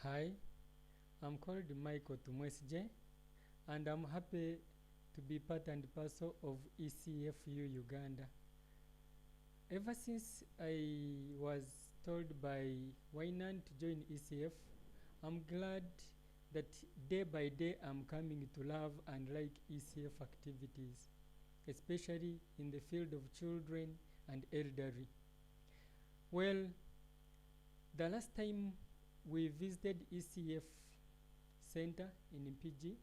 Hi, I'm called Michael Tumwesje, and I'm happy to be part and parcel of Ecfu Uganda. Ever since I was told by Waynan to join ECF, I'm glad that day by day I'm coming to love and like ECF activities, especially in the field of children and elderly. Well, the last time we visited ECF Center in Mpigi,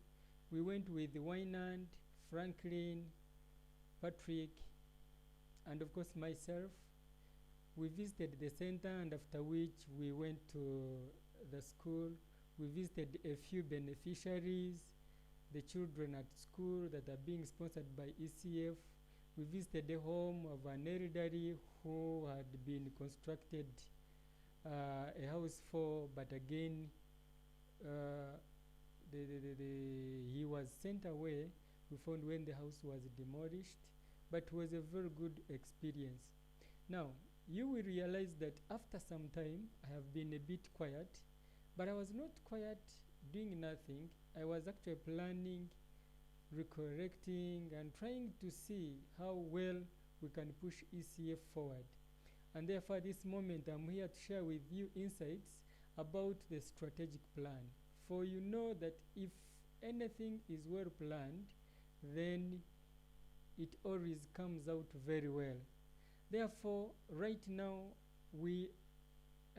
we went with Wynand, Franklin, Patrick, and of course myself. We visited the center, and after which we went to the school. We visited a few beneficiaries, the children at school that are being sponsored by ECF. We visited the home of an elderly who had been constructed a house for, but again he was sent away. We found when the house was demolished, but it was a very good experience. Now, you will realize that after some time, I have been a bit quiet, but I was not quiet doing nothing. I was actually planning, recollecting, and trying to see how well we can push ECF forward. And therefore, this moment, I'm here to share with you insights about the strategic plan. For you know that if anything is well planned, then it always comes out very well. Therefore, right now, we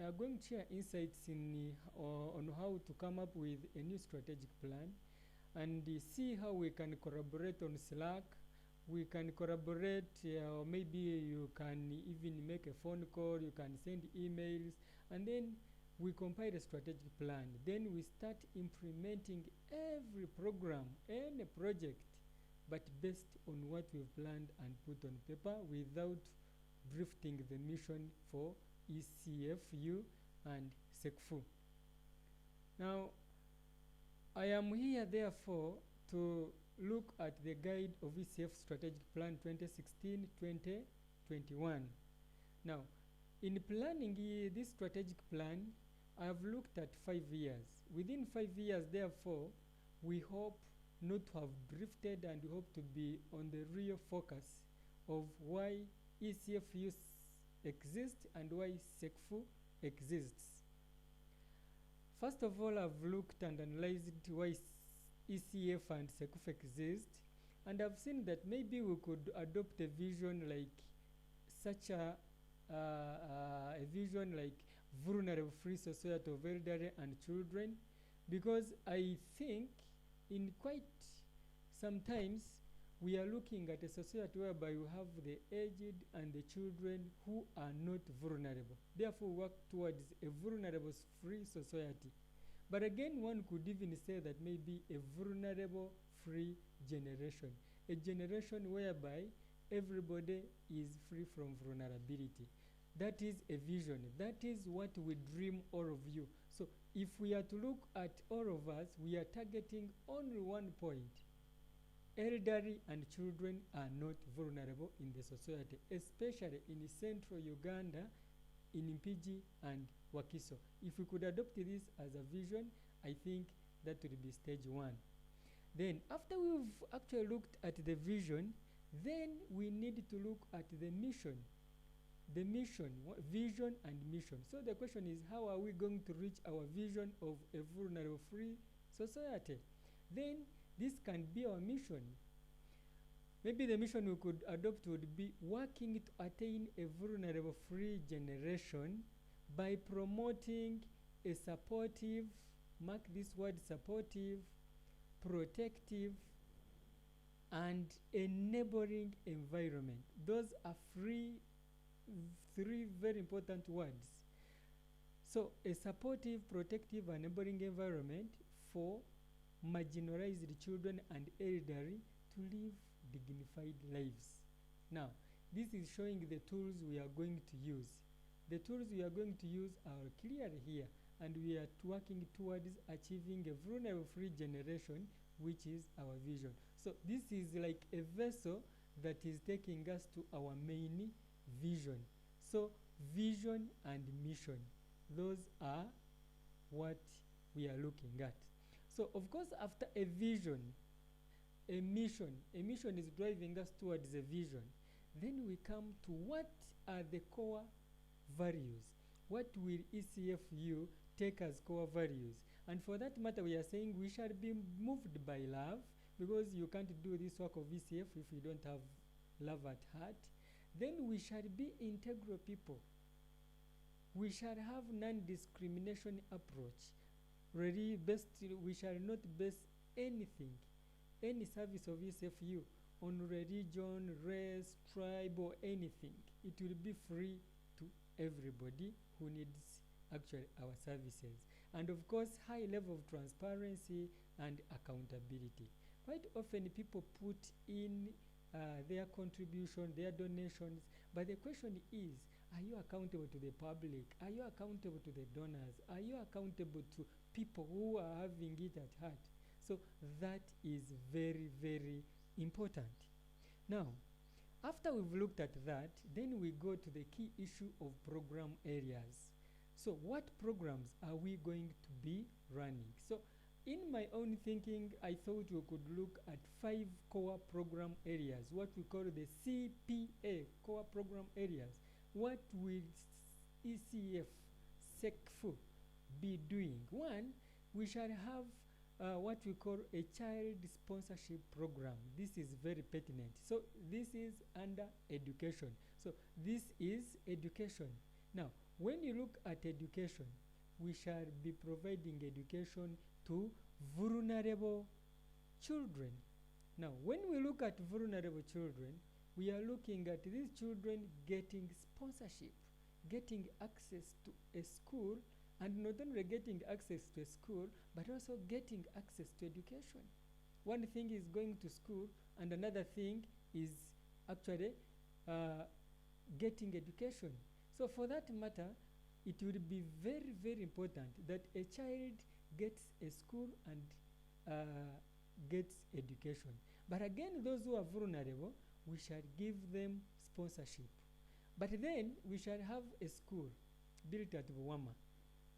are going to share insights on how to come up with a new strategic plan and see how we can collaborate on Slack. We can collaborate, or maybe you can even make a phone call, you can send emails, and then we compile a strategic plan. Then we start implementing every program, any project, but based on what we've planned and put on paper without drifting the mission for ECFU and Sekfu. Now, I am here therefore to look at the guide of ECF Strategic Plan 2016-2021. Now, in planning this strategic plan, I have looked at 5 years. Within 5 years, therefore, we hope not to have drifted, and we hope to be on the real focus of why ECFU exists and why Sekfu exists. First of all, I've looked and analyzed why ECF and Sekfu exist, and I've seen that maybe we could adopt a vision like such a vision like vulnerable free society of elderly and children, because I think in quite sometimes we are looking at a society whereby we have the aged and the children who are not vulnerable. Therefore, work towards a vulnerable free society. But again, one could even say that maybe a vulnerable free generation. A generation whereby everybody is free from vulnerability. That is a vision. That is what we dream, all of you. So if we are to look at all of us, we are targeting only one point. Elderly and children are not vulnerable in the society, especially in central Uganda, in Mpigi and Wakiso. If we could adopt this as a vision, I think that would be stage 1. Then, after we've actually looked at the vision, then we need to look at the mission. The mission, vision and mission. So the question is, how are we going to reach our vision of a vulnerable free society? Then, this can be our mission. Maybe the mission we could adopt would be working to attain a vulnerable free generation by promoting a supportive, mark this word, supportive, protective, and enabling environment. Those are three very important words. So a supportive, protective, and enabling environment for marginalized children and elderly to live dignified lives. Now, this is showing the tools we are going to use. The tools we are going to use are clear here, and we are working towards achieving a vulnerable free generation, which is our vision. So this is like a vessel that is taking us to our main vision. So vision and mission, those are what we are looking at. So, of course, after a vision, a mission is driving us towards a vision. Then we come to what are the core values. What will ECFU take as core values? And for that matter, we are saying we shall be moved by love, because you can't do this work of ECF if you don't have love at heart. Then we shall be integral people. We shall have non-discrimination approach. Really we shall not base anything, any service of ECFU on religion, race, tribe, or anything. It will be free to everybody who needs actually our services. And of course, high level of transparency and accountability. Quite often people put in their contribution, their donations, but the question is, are you accountable to the public? Are you accountable to the donors? Are you accountable to people who are having it at heart? So that is very, very important. Now, after we've looked at that, then we go to the key issue of program areas. So what programs are we going to be running? So in my own thinking, I thought we could look at 5 core program areas, what we call the CPA, core program areas. What will ECF, Sekfu, be doing? One, we shall have what we call a child sponsorship program. This is very pertinent. So this is under education. So this is education. Now, when you look at education, we shall be providing education to vulnerable children. Now, when we look at vulnerable children, we are looking at these children getting sponsorship, getting access to a school, and not only getting access to a school, but also getting access to education. One thing is going to school, and another thing is actually getting education. So for that matter, it will be very, very important that a child gets a school and gets education. But again, those who are vulnerable, we shall give them sponsorship. But then we shall have a school built at Buwama,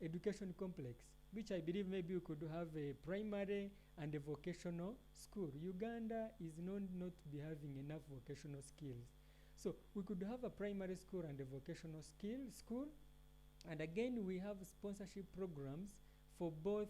education complex, which I believe maybe we could have a primary and a vocational school. Uganda is known not to be having enough vocational skills. So we could have a primary school and a vocational school. And again, we have sponsorship programs for both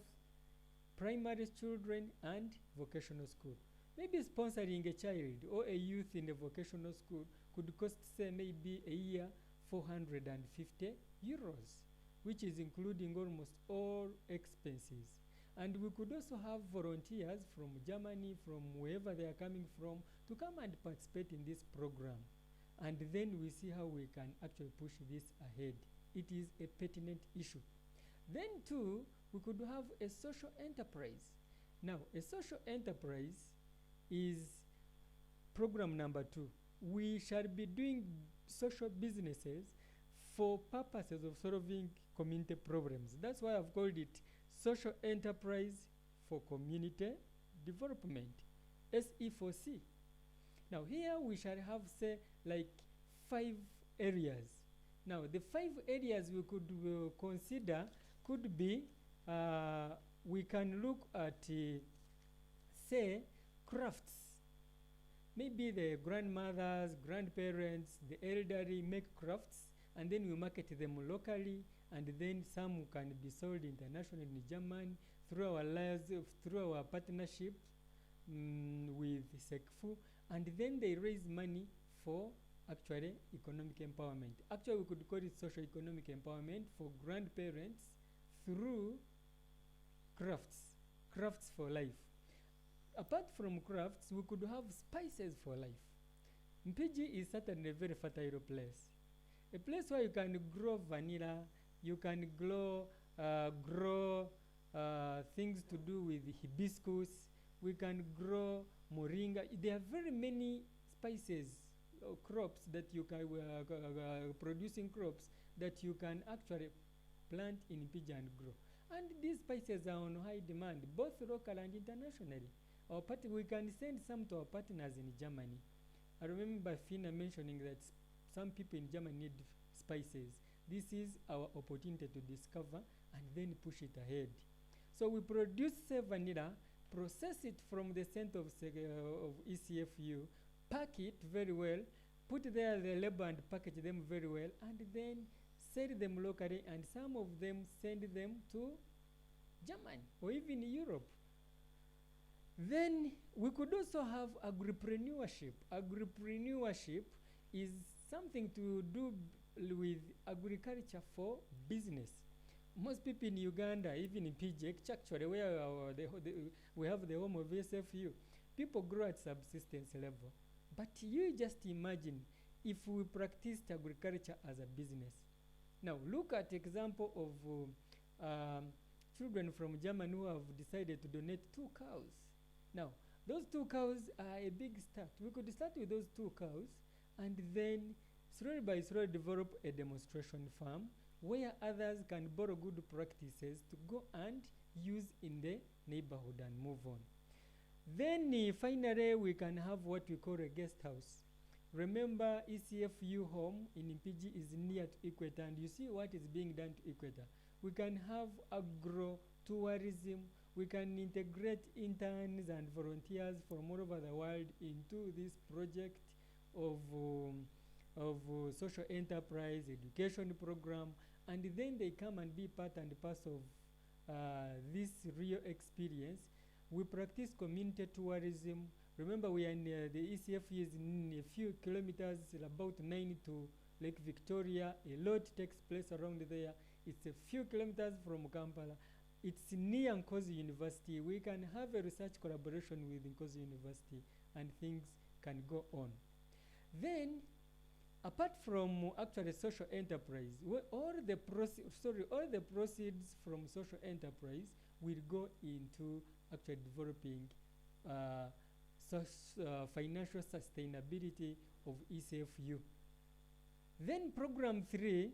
primary children and vocational school. Maybe sponsoring a child or a youth in a vocational school could cost, say, maybe a year 450 euros, which is including almost all expenses. And we could also have volunteers from Germany, from wherever they are coming from, to come and participate in this program. And then we see how we can actually push this ahead. It is a pertinent issue. Then too, we could have a social enterprise. Now, a social enterprise is program number 2. We shall be doing social businesses for purposes of solving community problems. That's why I've called it Social Enterprise for Community Development, SE4C. Now here we shall have, say, like 5 areas. Now the 5 areas we could consider could be, we can look at, say, crafts. Maybe the grandmothers, grandparents, the elderly make crafts, and then we market them locally, and then some can be sold internationally in Germany through our through our partnership with Sekfu, and then they raise money for actually economic empowerment. Actually, we could call it social economic empowerment for grandparents through crafts for life. Apart from crafts, we could have spices for life. Mpigi is certainly a very fertile place. A place where you can grow vanilla, you can grow things to do with hibiscus, we can grow moringa. There are very many spices, crops that you can, producing crops that you can actually plant in Mpigi and grow. And these spices are on high demand, both local and internationally. We can send some to our partners in Germany. I remember Fina mentioning that some people in Germany need spices. This is our opportunity to discover and then push it ahead. So we produce, say, vanilla, process it from the center of ECFU, pack it very well, put there the label and package them very well, and then sell them locally, and some of them send them to Germany or even Europe. Then we could also have agripreneurship. Agripreneurship is something to do with agriculture for business. Most people in Uganda, even in Mpigi, actually where we have the home of SFU, people grow at subsistence level. But you just imagine if we practiced agriculture as a business. Now look at example of children from Germany who have decided to donate 2 cows. Now those 2 cows are a big start. We could start with those 2 cows and then slowly by slowly develop a demonstration farm where others can borrow good practices to go and use in the neighborhood and move on. Then finally we can have what we call a guest house. Remember, ECFU home in Mpigi is near to Equator, and you see what is being done to Equator. We can have agro-tourism. We can integrate interns and volunteers from all over the world into this project of social enterprise education program, and then they come and be part and parcel of this real experience. We practice community tourism. Remember, we are in the ECFU is in a few kilometers, about 9 to Lake Victoria. A lot takes place around there. It's a few kilometers from Kampala. It's near Nkozi University. We can have a research collaboration with Nkozi University, and things can go on. Then, apart from actually social enterprise, all the proceeds from social enterprise will go into actually developing financial sustainability of ECFU. Then program 3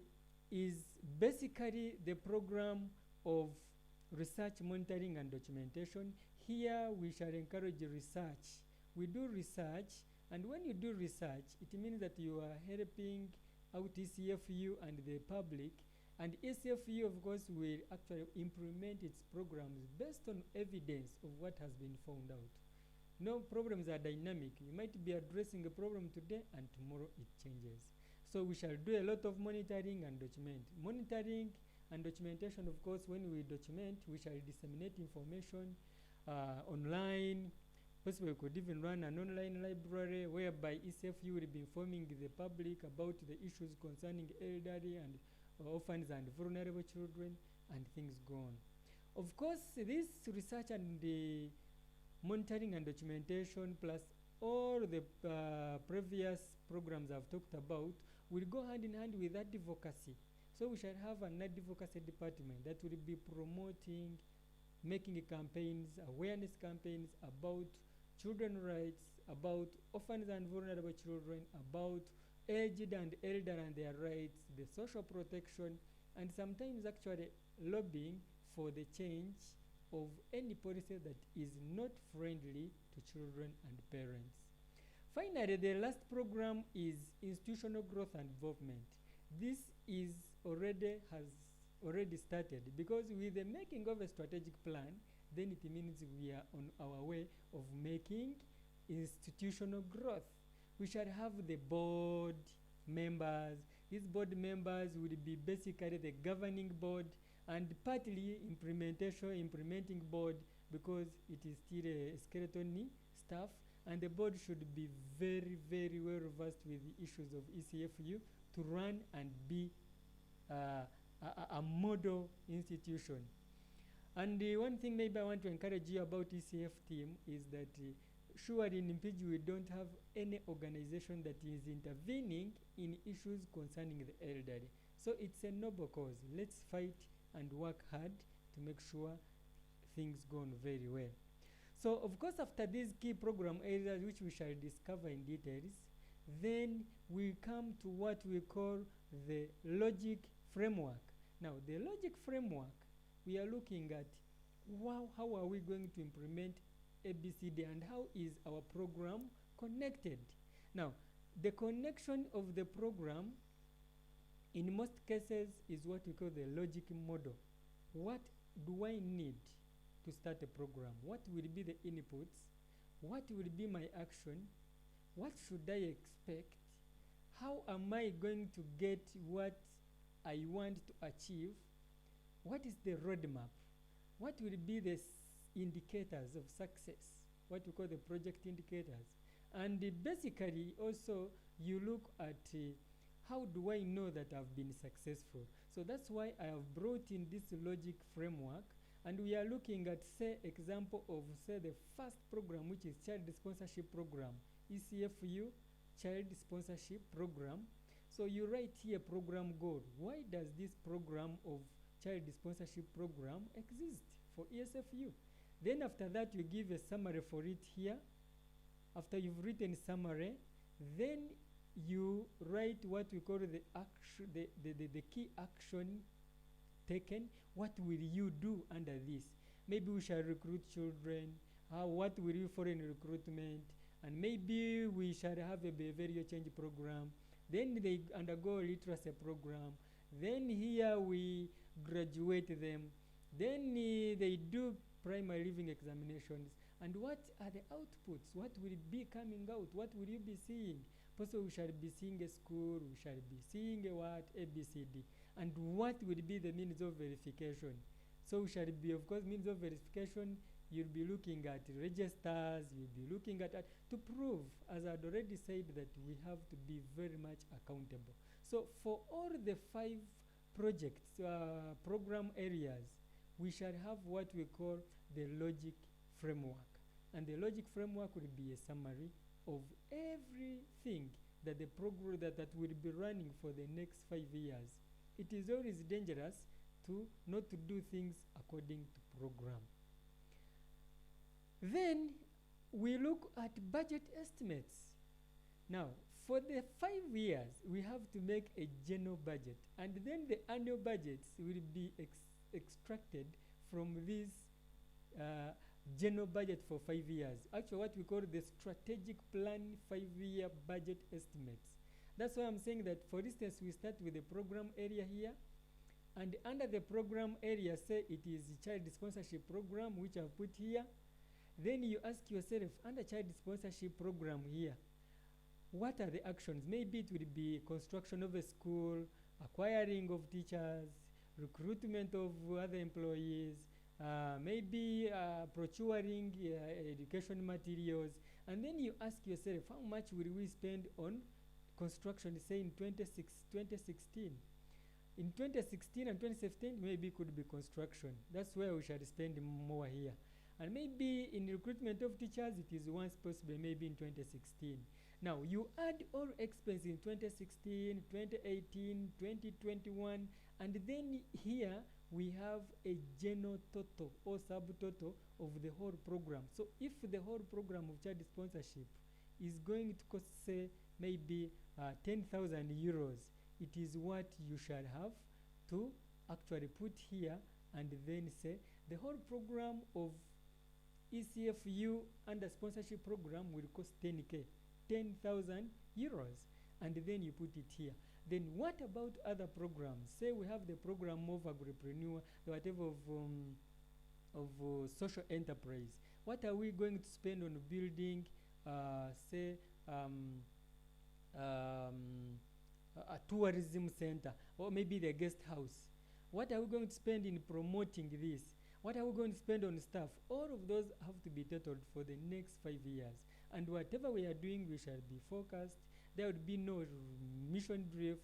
is basically the program of research, monitoring, and documentation. Here we shall encourage research. We do research, and when you do research, it means that you are helping out ECFU and the public, and ECFU, of course, will actually implement its programs based on evidence of what has been found out. No, programs are dynamic. You might be addressing a problem today, and tomorrow it changes. So we shall do a lot of monitoring and document. Monitoring and documentation, of course, when we document, we shall disseminate information online. Possibly we could even run an online library whereby ECFU will be informing the public about the issues concerning elderly and orphans and vulnerable children, and things go on. Of course, this research and the monitoring and documentation plus all the previous programs I've talked about will go hand in hand with advocacy. So we shall have an advocacy department that will be promoting, making campaigns, awareness campaigns about children's rights, about orphans and vulnerable children, about aged and elder and their rights, the social protection, and sometimes actually lobbying for the change of any policy that is not friendly to children and parents. Finally, the last program is institutional growth and involvement. This is has already started, because with the making of a strategic plan, then it means we are on our way of making institutional growth. We shall have the board members. These board members will be basically the governing board and partly implementing board, because it is still a skeleton staff, and the board should be very, very well versed with the issues of ECFU to run and be a model institution. And one thing maybe I want to encourage you about ECF team is that surely in Mpigi we don't have any organization that is intervening in issues concerning the elderly. So it's a noble cause. Let's fight and work hard to make sure things go on very well. So of course, after these key program areas which we shall discover in details, then we come to what we call the logic framework. Now the logic framework, we are looking at how are we going to implement ABCD and how is our program connected. Now the connection of the program in most cases is what we call the logic model. What do I need to start a program? What will be the inputs? What will be my action? What should I expect? How am I going to get what I want to achieve? What is the roadmap? What will be the indicators of success? What we call the project indicators. And basically also you look at how do I know that I've been successful? So that's why I have brought in this logic framework, and we are looking at, say, example of, say, the first program, which is Child Sponsorship Program, ECFU Child Sponsorship Program. So you write here program goal. Why does this program of Child Sponsorship Program exist for ESFU? Then after that, you give a summary for it here. After you've written summary, then you write what we call the action, the key action taken. What will you do under this? Maybe we shall recruit children. What will you foreign recruitment? And maybe we shall have a behavioral change program. Then they undergo literacy program. Then here we graduate them. Then they do primary living examinations. And what are the outputs? What will be coming out? What will you be seeing? Also, we shall be seeing a school, we shall be seeing a what? ABCD. And what will be the means of verification? So we shall be, of course, means of verification. You'll be looking at registers, you'll be looking at to prove, as I'd already said, that we have to be very much accountable. So for all the 5 projects, program areas, we shall have what we call the logic framework. And the logic framework will be a summary of everything that the program that will be running for the next 5 years. It is always dangerous to not to do things according to program. Then we look at budget estimates. Now, for the 5 years, we have to make a general budget, and then the annual budgets will be extracted from this general budget for 5 years. Actually, what we call the strategic plan 5-year budget estimates. That's why I'm saying that, for instance, we start with the program area here, and under the program area, say it is child sponsorship program, which I've put here. Then you ask yourself, under child sponsorship program here, what are the actions? Maybe it will be construction of a school, acquiring of teachers, recruitment of other employees, maybe procuring education materials. And then you ask yourself, how much will we spend on construction, say in 2016? In 2016 and 2017, maybe it could be construction. That's where we should spend more here. And maybe in recruitment of teachers, it is once possible, maybe in 2016. Now, you add all expenses in 2016, 2018, 2021, and then here we have a general total or subtotal of the whole program. So if the whole program of child sponsorship is going to cost, say, maybe 10,000 euros, it is what you shall have to actually put here, and then say the whole program of ECFU under sponsorship program will cost 10,000 euros, and then you put it here. Then what about other programs? Say we have the program of agripreneur, whatever of social enterprise. What are we going to spend on building, say, a tourism center, or maybe the guest house? What are we going to spend in promoting this? What are we going to spend on staff? All of those have to be totaled for the next 5 years. And whatever we are doing, we shall be focused. There would be no mission drift.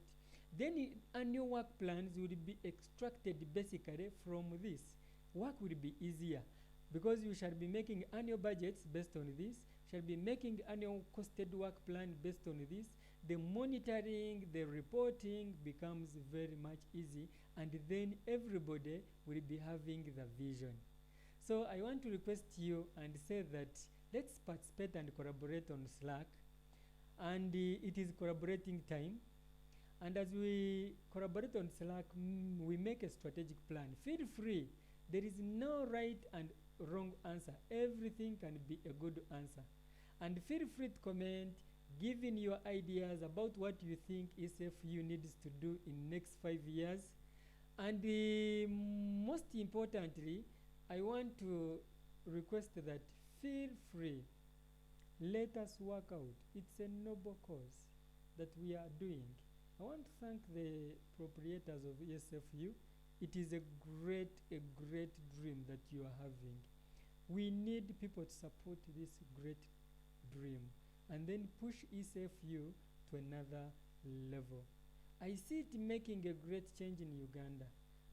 Then annual work plans would be extracted basically from this. Work will be easier because you shall be making annual budgets based on this, shall be making annual costed work plan based on this. The monitoring, the reporting becomes very much easy, and then everybody will be having the vision. So I want to request you and say that let's participate and collaborate on Slack, and it is collaborating time. And as we collaborate on Slack, we make a strategic plan. Feel free. There is no right and wrong answer. Everything can be a good answer. And feel free to comment, giving your ideas about what you think ECFU needs to do in next 5 years. And most importantly, I want to request that feel free. Let us work out. It's a noble cause that we are doing. I want to thank the proprietors of ESFU. It is a great dream that you are having. We need people to support this great dream and then push ESFU to another level. I see it making a great change in Uganda.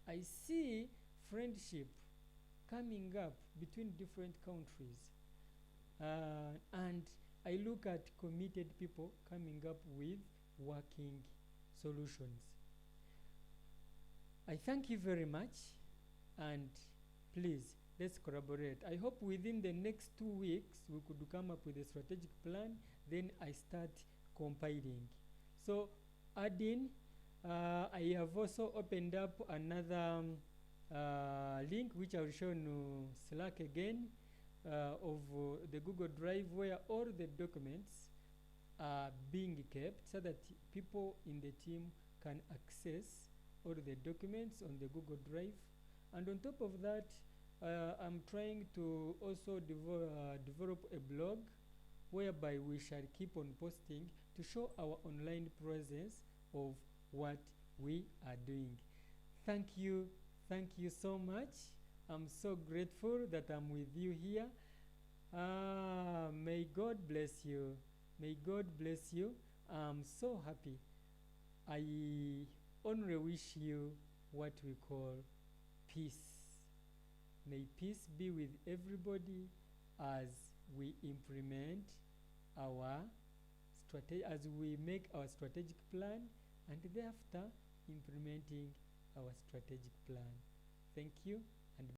I see friendship coming up between different countries. And I look at committed people coming up with working solutions. I thank you very much, and please, let's collaborate. I hope within the next 2 weeks we could come up with a strategic plan, then I start compiling. So, Adin, I have also opened up another link which I will show on Slack again, of the Google Drive, where all the documents are being kept so that people in the team can access all the documents on the Google Drive. And on top of that, I'm trying to also develop a blog whereby we shall keep on posting to show our online presence of what we are doing. Thank you so much. I'm so grateful that I'm with you here. May God bless you. May God bless you. I'm so happy. I only wish you what we call peace. May peace be with everybody as we implement our as we make our strategic plan, and thereafter implementing our strategic plan. Thank you. And